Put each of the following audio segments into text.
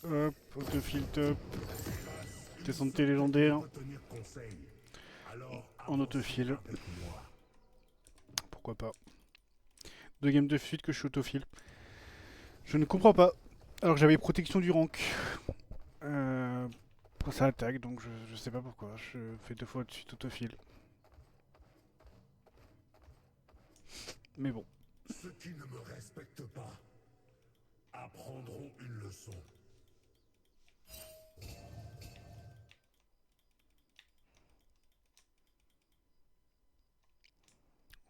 Hop, autofil top. Descente légendaire. En autofil. Pourquoi pas. Deux games de suite que je suis autofil. Je ne comprends pas. Alors que j'avais protection du rank. Pour ça attaque, donc je sais pas pourquoi. Je fais deux fois de suite autofil. Mais bon. Ceux qui ne me respectent pas apprendront une leçon.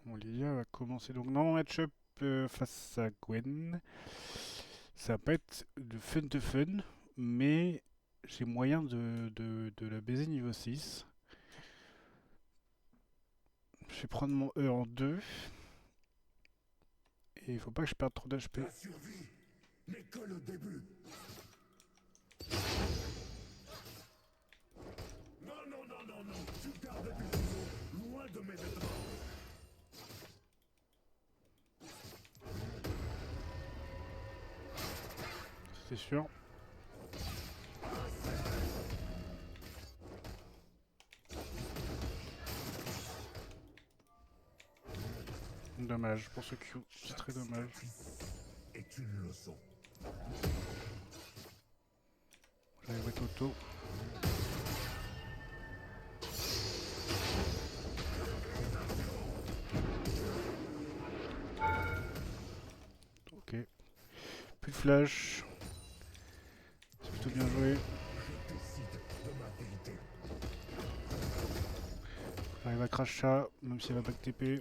Bon, Lydia va commencer. Donc, non, match-up face à Gwen. Ça va pas être de fun, mais j'ai moyen de la baiser niveau 6. Je vais prendre mon E en 2. Et il faut pas que je perde trop d'HP. La survie n'est que le début. Non, non, non, non, non. Tu gardes tes ciseaux loin de mes vêtements. C'est sûr. Dommage pour ce Q. C'est très dommage. Est une leçon. J'arrive à auto. Ok. Plus de flash. C'est plutôt bien joué. Je décide de ma vérité. J'arrive à crash ça, même s'il va back TP.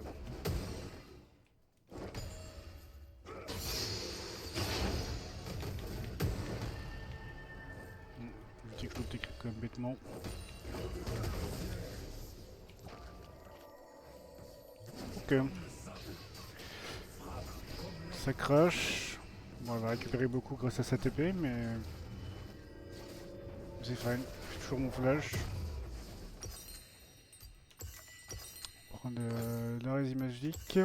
Je dis que je l'ai quand même bêtement. Ok. Ça crash. Bon, elle va récupérer beaucoup grâce à sa TP, mais c'est fine. J'ai toujours mon flash. Prendre l'arrêt magique.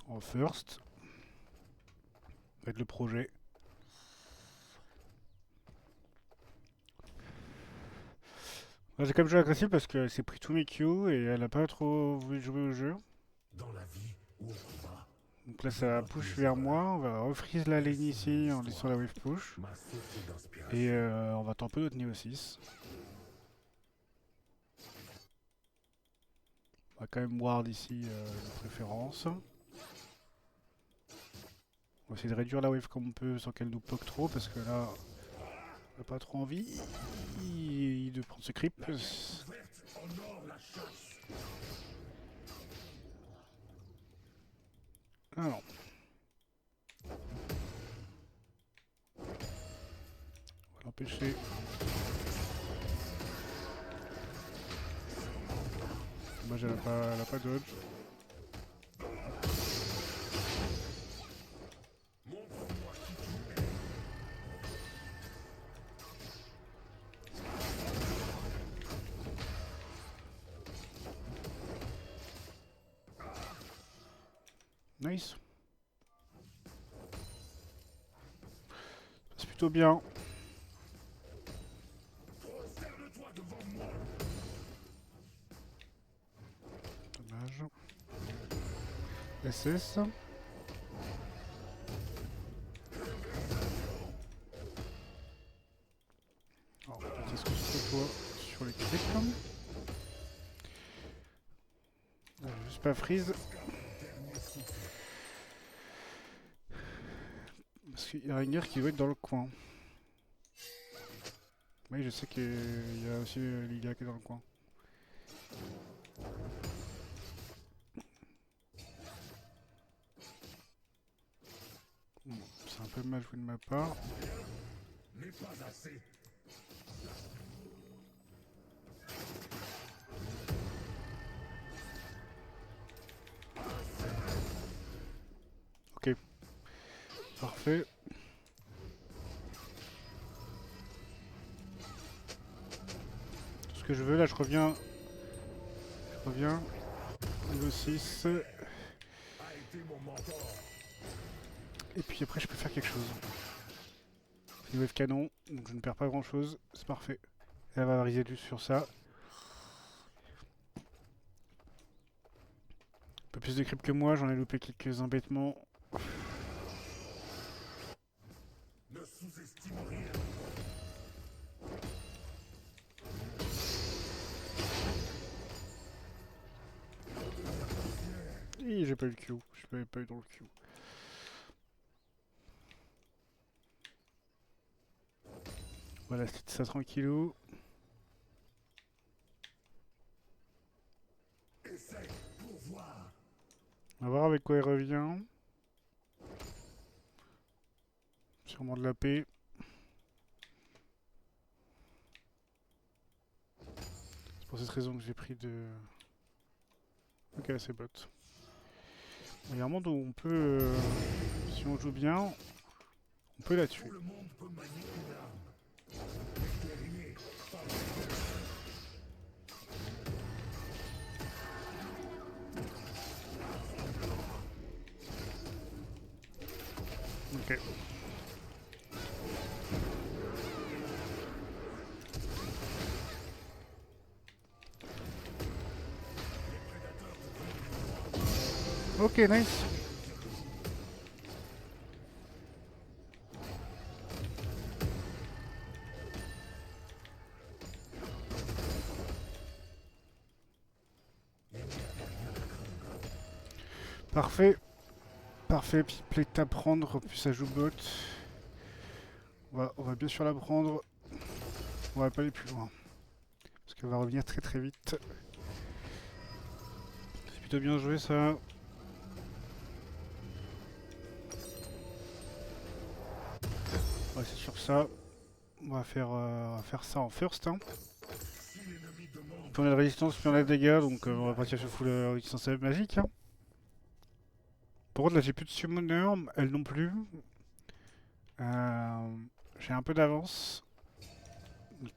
En first. Ça va être le projet. Ouais, j'ai quand même joué agressif parce qu'elle s'est pris tous mes Q et elle a pas trop voulu jouer au jeu. Dans la vie où on va, Donc là ça push vers moi, on va refreeze la lane ici en laissant la wave push. ma source d'inspiration. Et on va temper notre niveau 6. On va quand même ward ici de préférence. On va essayer de réduire la wave comme on peut sans qu'elle nous poke trop parce que là on n'a pas trop envie de prendre ce creep. Honore la chasse. Ah non. On va l'empêcher. Dommage, elle a pas dodge. Montre-moi qui tu es. Nice. C'est plutôt bien. Prosterne-toi devant moi. Dommage. SS. Alors, qu'est-ce que c'est toi sur les creeps? Juste pas freeze. Parce qu'il y a Ranger qui doit être dans le coin. Oui, je sais qu'il y a aussi Lilia qui est dans le coin. Bon, c'est un peu mal joué de ma part. N'est pas assez. Ok, parfait. Tout ce que je veux là, je reviens. Niveau 6. A été mon mentor. Et puis après je peux faire quelque chose. C'est une wave canon, donc je ne perds pas grand chose, c'est parfait. Elle va riser juste sur ça. Un peu plus de creep que moi, j'en ai loupé quelques-uns bêtement. Ne sous-estime rien. Et j'ai pas eu le Q, je l'avais pas eu dans le Q. Voilà, c'était ça tranquillou. Essaye pour voir. On va voir avec quoi il revient. Sûrement de la paix. C'est pour cette raison que j'ai pris de... Ok, c'est bot. Il y a un monde où on peut... si on joue bien, on peut la tuer. Tout le monde peut manier une arme. Les guerriers, pas Ok. Ok, nice. Parfait. Parfait, petite plate à prendre, puis ça joue bot. On va bien sûr la prendre. On va pas aller plus loin. Parce qu'elle va revenir très très vite. C'est plutôt bien joué ça. Ouais, c'est sur ça. On va faire ça en first. Hein. si l'ennemi demande. Plus on a de résistance, plus on a de dégâts. Donc on va partir sur full résistance magique. Hein. Par contre là j'ai plus de summoner, elle non plus. J'ai un peu d'avance.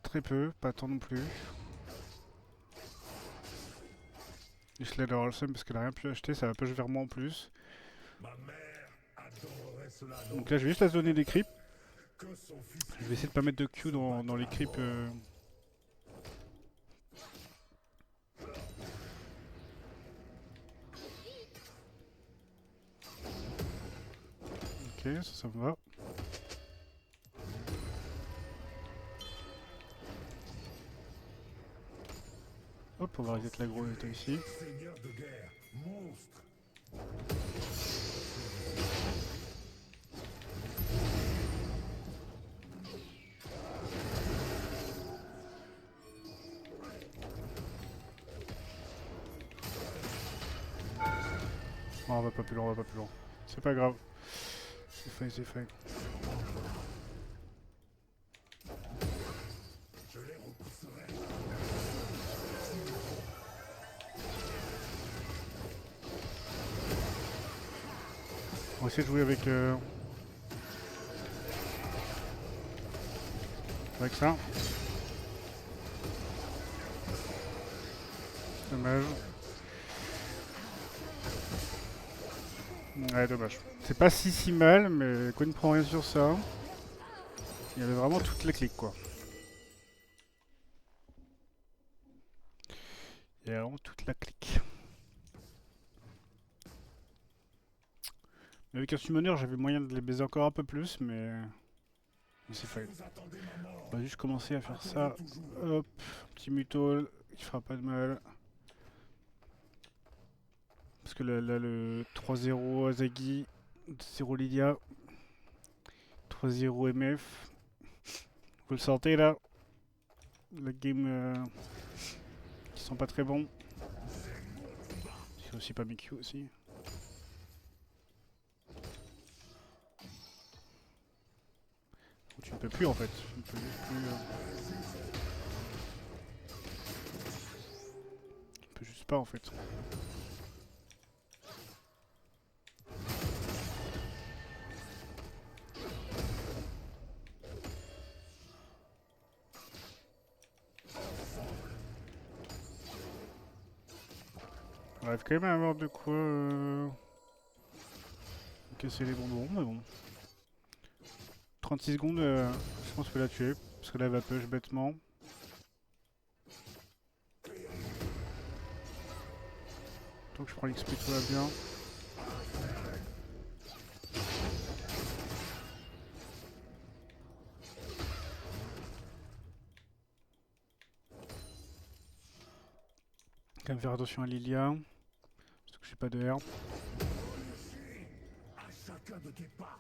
Très peu, pas tant non plus. Je l'ai d'avoir le seum parce qu'elle a rien pu acheter, ça va push vers moi en plus. Ma mère adorerait cela. Donc là je vais juste la donner des creeps. Que son fils. Je vais essayer de pas mettre de Q dans les creeps. Ok, ça me va. Hop, on va reset l'aggro ici. Seigneur de guerre, monstre. Oh, on va pas plus loin, on va pas plus loin. C'est pas grave. C'est fine, c'est fine. Je les repousserai. On va essayer de jouer avec ça. Dommage. Ouais, dommage. C'est pas si mal, mais Gwen prend rien sur ça. Il y avait vraiment toutes les clics, quoi. Il y a vraiment toute la clique. Mais avec un summoner, j'avais moyen de les baiser encore un peu plus, mais c'est fait. Vous attendez ma mort. On va juste commencer à faire ça. Attendez toujours. Hop, petit mutol, qui fera pas de mal. Parce que là le 3-0 Azagi, 0 Lydia, 3-0 MF. Vous le sentez là? La game qui sont pas très bons. C'est aussi pas Mickey aussi. Tu ne peux plus en fait. Tu ne peux juste plus. Tu peux juste pas en fait. On arrive quand même à avoir de quoi casser les bonbons, mais bon. 36 secondes, je pense que je peux la tuer. Parce que là, elle va push bêtement. Donc je prends l'XP, tout va bien. Quand même faire attention à Lilia. Parce que j'ai pas de herbe. À chacun de tes pas.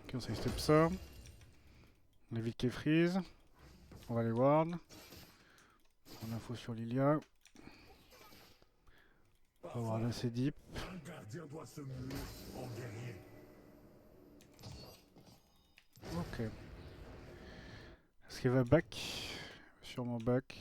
Ok, on side step ça. On évite qu'elle freeze. On va les ward. On a info sur Lilia. On va ward assez deep. Un gardien doit se muer en guerrier. Ok. Est-ce qu'elle va back? Sûrement back.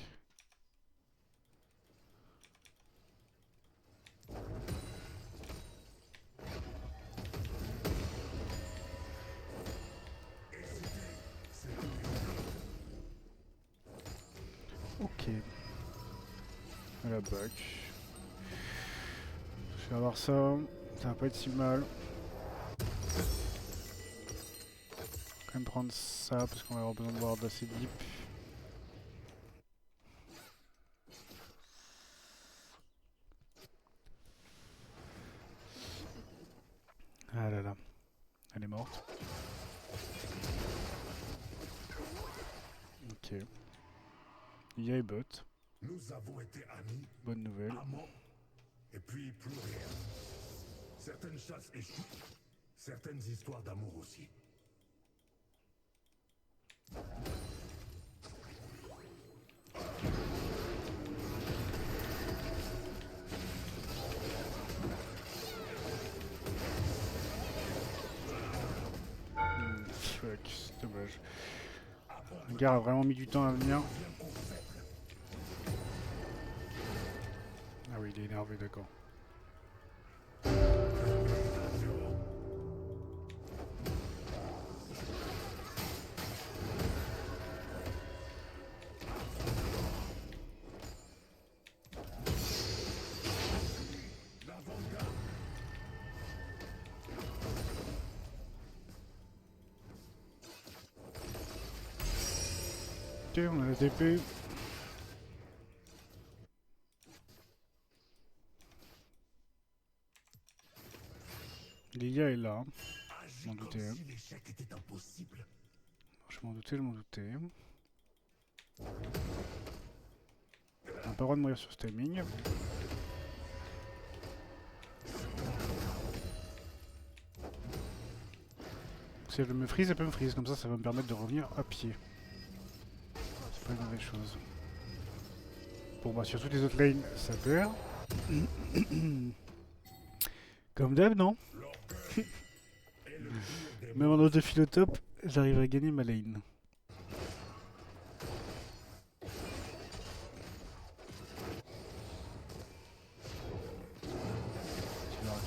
Ok. Elle a back. Je vais avoir ça. Ça va pas être si mal. Quand même prendre ça parce qu'on va avoir besoin de voir d'assez deep. Ah là là. Elle est morte. Ok. Il y a bot. Nous avons été amis, Bonne nouvelle. amants, et puis plus rien. Certaines chasses échouent, certaines histoires d'amour aussi. Fuck, c'est dommage. Le gars a vraiment mis du temps à venir. Ah oui, il est énervé, d'accord. Ok, on a la TP. Lilia est là. Je m'en doutais. Si l'échec était impossible. Je m'en doutais, je m'en doutais. On n'a pas le droit de mourir sur ce timing. Si elle me freeze, elle peut me freeze. Comme ça va me permettre de revenir à pied. C'est pas une mauvaise chose. Bon bah sur toutes les autres lanes, ça perd. Comme d'hab, non? Même en autophilotop, j'arrive à gagner ma lane. Tu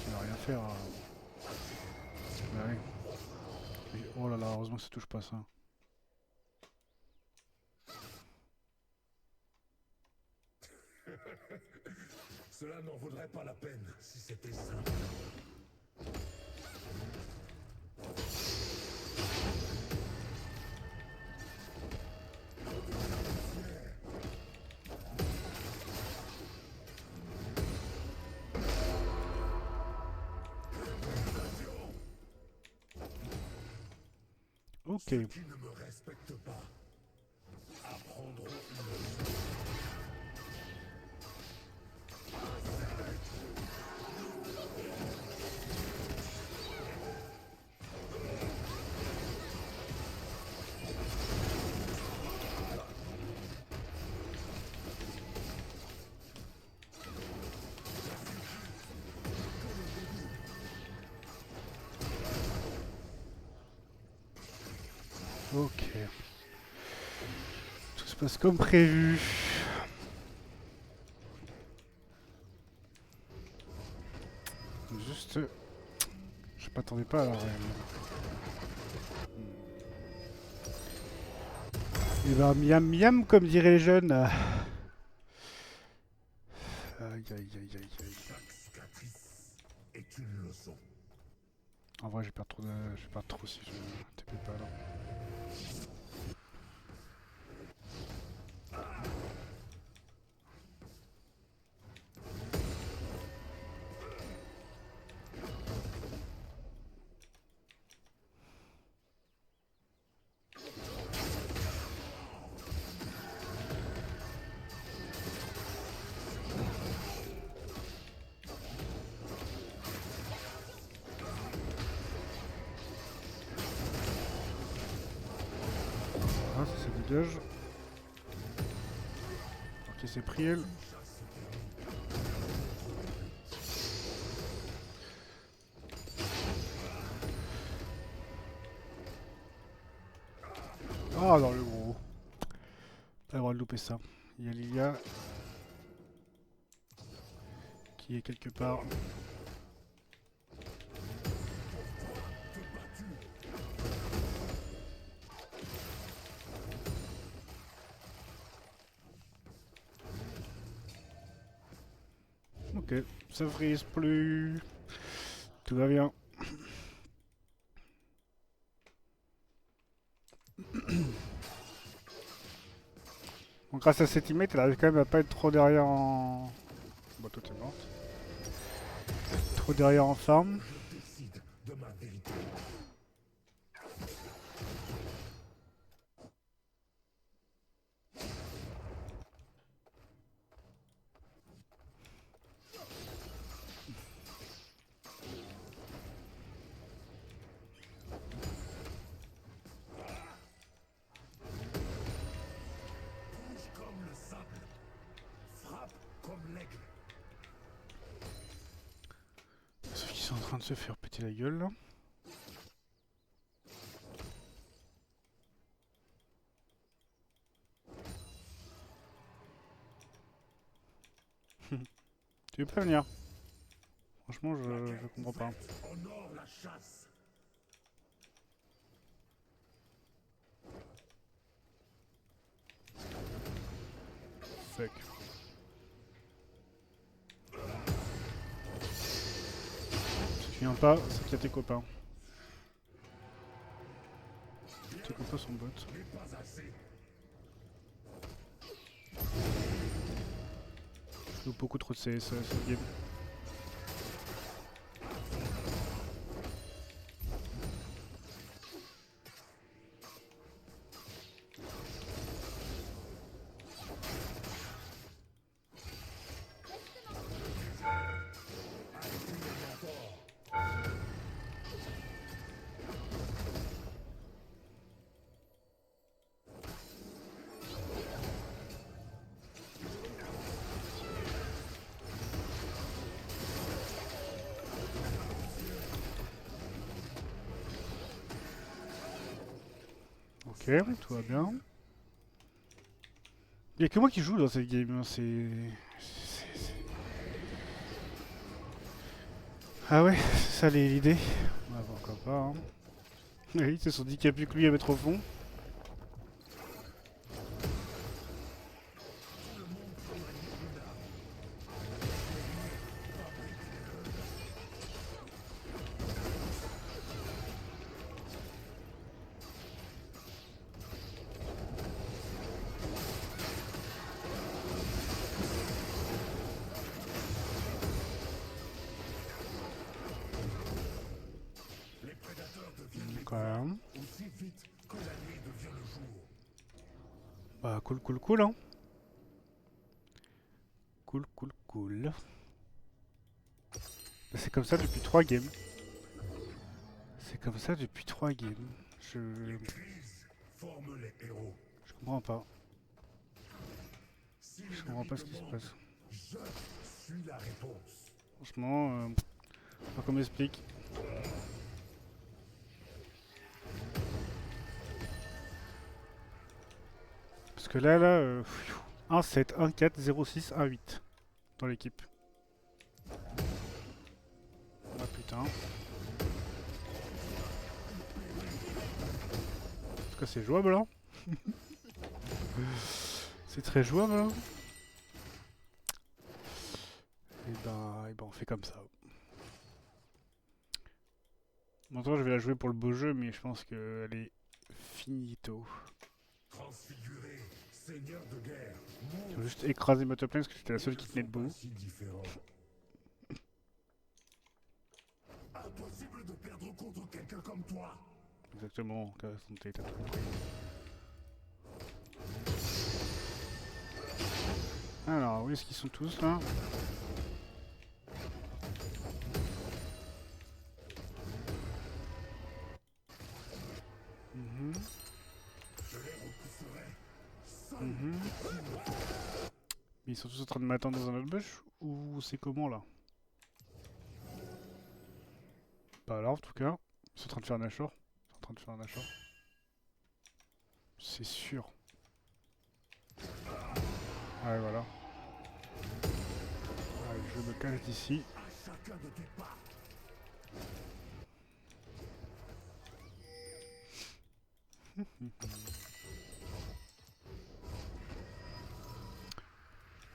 vas rien faire. Bah oui. Oh là là, heureusement que ça touche pas ça. Cela n'en vaudrait pas la peine si c'était simple. Ok. Ceux qui ne me respectent pas apprendront une leçon. Ok. Tout se passe comme prévu. Juste... Je m'attendais pas à la reine. Et bah miam miam comme diraient les jeunes. aïe aïe aïe aïe. Chaque cicatrice est une leçon. En vrai, je vais perdre trop, je vais perdre trop si je TP pas là. Ah, ça dégage. Ok, c'est pris elle. Ah, dans le gros. Pas le droit de louper ça. Il y a Lilia qui est quelque part. Ok, ça frise plus. Tout va bien. Bon, grâce à ses teammates, elle arrive quand même à pas être trop derrière en... Bon, toi t'es morte. Trop derrière en farm. Je décide de ma vérité. Bouge comme le sable. Frappe comme l'aigle. Sauf qu'ils sont en train de se faire péter la gueule là. Tu veux pas venir? Franchement, je comprends pas. Honore la chasse. Fuck. Si tu viens pas, c'est qu'il y a tes copains. Tes copains sont bots. Mais pas assez. Je joue beaucoup trop de CS cette game. Ok, tout va bien. Il n'y a que moi qui joue dans cette game, hein, Ah ouais, c'est ça l'idée. Ah, bah, encore pas, hein. Oui, ils se sont dit qu'il n'y a plus que lui à mettre au fond. Les prédateurs deviennent Quand même. aussi vite que la nuit devient le jour. Bah cool, cool, cool, hein. Cool, cool, cool. Bah, c'est comme ça depuis 3 games. C'est comme ça depuis 3 games. Les crises forment les héros. Je comprends pas. Si Je comprends pas ce qui se demande, passe. je suis la réponse. Franchement, pas qu'on m'explique. Parce que là, 1-7, 1-4, 0-6, 1-8 dans l'équipe. Ah putain. En tout cas, c'est jouable, hein. C'est très jouable, hein. Et ben on fait comme ça. Maintenant je vais la jouer pour le beau jeu, mais je pense qu'elle est finito. Transfiguré, seigneur de guerre, Je vais juste écraser ma top lane parce que c'était la seule qui tenait debout. si différent. Impossible de perdre contre quelqu'un comme toi. Exactement, son t'as tout compris. Alors, où est-ce qu'ils sont tous là? Je les repousserai. Seul. Mais ils sont tous en train de m'attendre dans un autre bush? Ou c'est comment là? Pas là en tout cas. Ils sont en train de faire un Nashor. Ils sont en train de faire un Nashor. C'est sûr. Ouais, voilà. Allez, je me cache d'ici. À chacun de tes pas.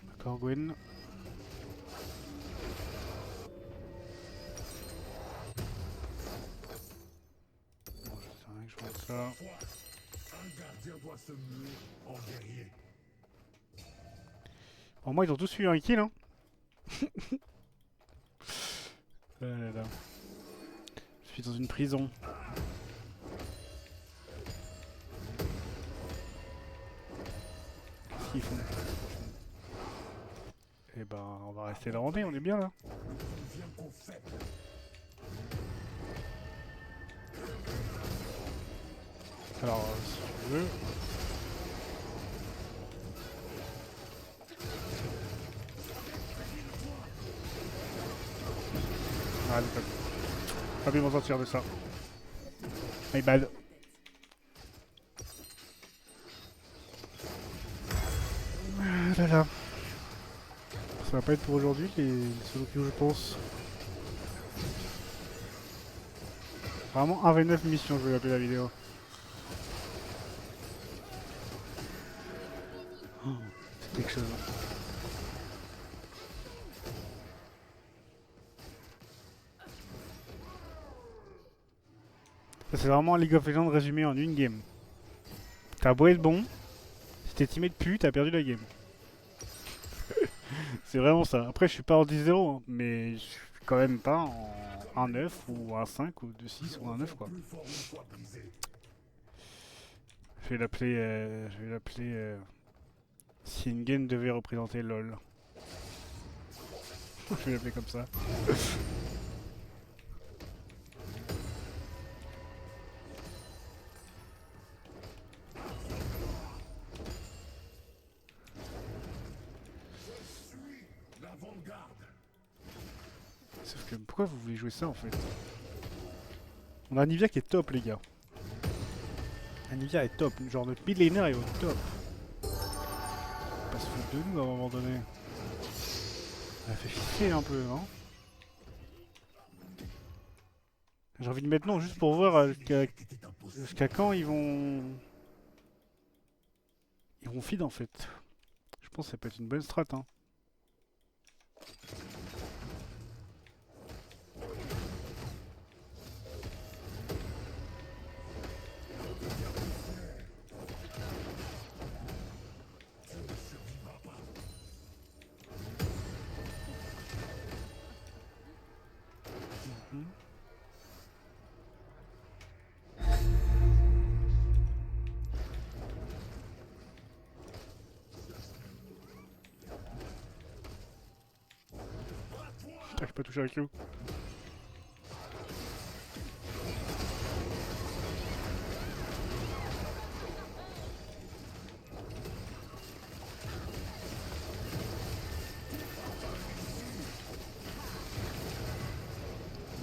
D'accord, Gwen. Bon, je sais rien que je vois ça. Foi. Un gardien doit se muer en guerrier. Pour moi, ils ont tous eu un kill, hein. Là, là, là. Je suis dans une prison. Qu'est-ce qu'ils font? Eh ben, on va rester là, on est bien là. Ne vient qu'aux faibles. Alors, si tu veux. Ah, pas bien m'en sortir de ça. My bad. Ah là là. Ça va pas être pour aujourd'hui les solo queues, je pense. Vraiment 1v9 mission, je vais appeler la vidéo. Oh, c'est quelque chose. Ça, c'est vraiment un League of Legends résumé en une game. T'as beau être bon, si t'es teammate pue, t'as perdu la game. C'est vraiment ça. Après, je suis pas en 10-0, hein, mais je suis quand même pas en 1-9 ou un 5 ou 2-6 ou un 9 quoi. Plus fort une fois brisé. Je vais l'appeler. Si une game devait représenter LOL. Je vais l'appeler comme ça. L'avant-garde. Sauf que pourquoi vous voulez jouer ça en fait? On a Nivea qui est top les gars. Nivea est top, genre notre mid laner est au top. On va se foutre de nous à un moment donné. Ça fait chier un peu, hein. J'ai envie de mettre non juste pour voir jusqu'à quand ils vont. Ils vont feed en fait. Je pense que ça peut être une bonne strat hein. Ah, j'ai pas touché avec Q.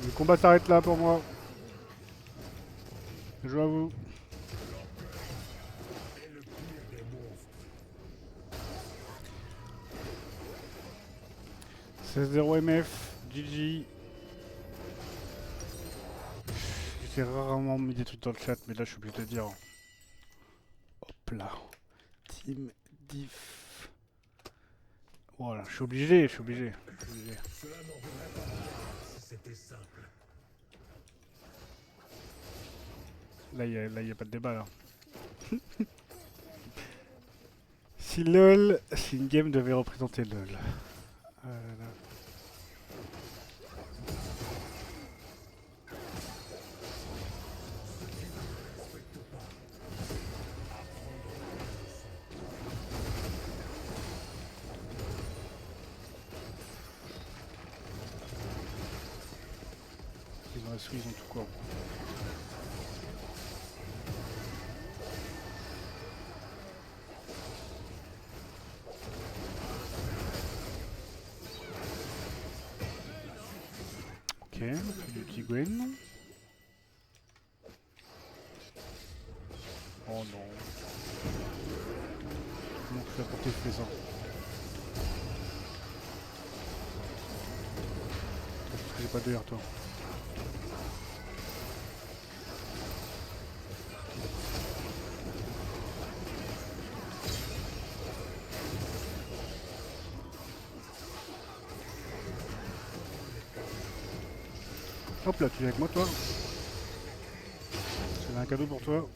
Le combat s'arrête là pour moi. Je joue à vous. Et le pire des monstres. 16-0 MF, GG. J'ai rarement mis des trucs dans le chat, mais là je suis obligé de le dire. Hop là. Team Diff. Voilà, je suis obligé, je suis obligé. Je suis obligé. Cela n'en vaudrait pas moins si c'était simple. Là, y a pas de débat là. Si LOL, si une game devait représenter LOL. Là. Ils ont la souris, ils ont tout quoi. Ok, du petit Gwen. Oh non. Comment tu fais pour tester ça? Parce que j'ai pas de R toi. Hop là, tu viens avec moi toi. J'ai un cadeau pour toi.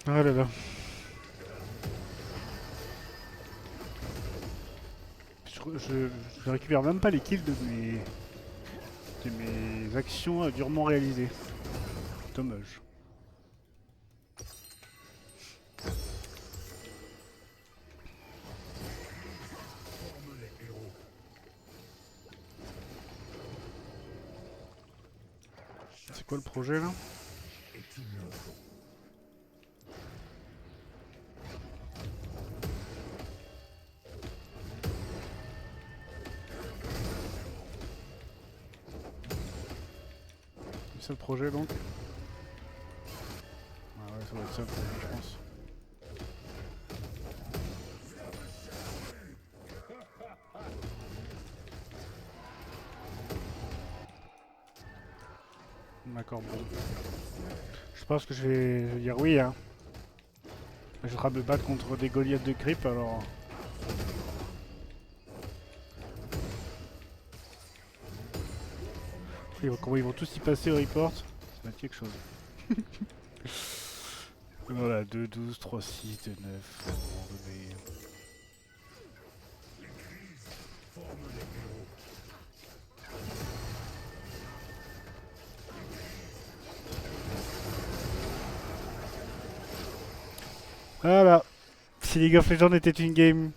Ah là là. Je récupère même pas les kills de mes actions durement réalisées. Dommage. Forme les héros. C'est quoi le projet là? Est une œuvre. C'est ça le projet donc? Ah ouais, ça va être ça le projet je pense. D'accord, bon. Je pense que je vais dire oui hein. Je voudrais me battre contre des Goliaths de creep alors. Comment ils vont tous y passer au report? Ça va être quelque chose. Voilà, 2, 12, 3, 6, 2, 9. À un moment donné. Forme les héros. Voilà. Si League of Legends était une game.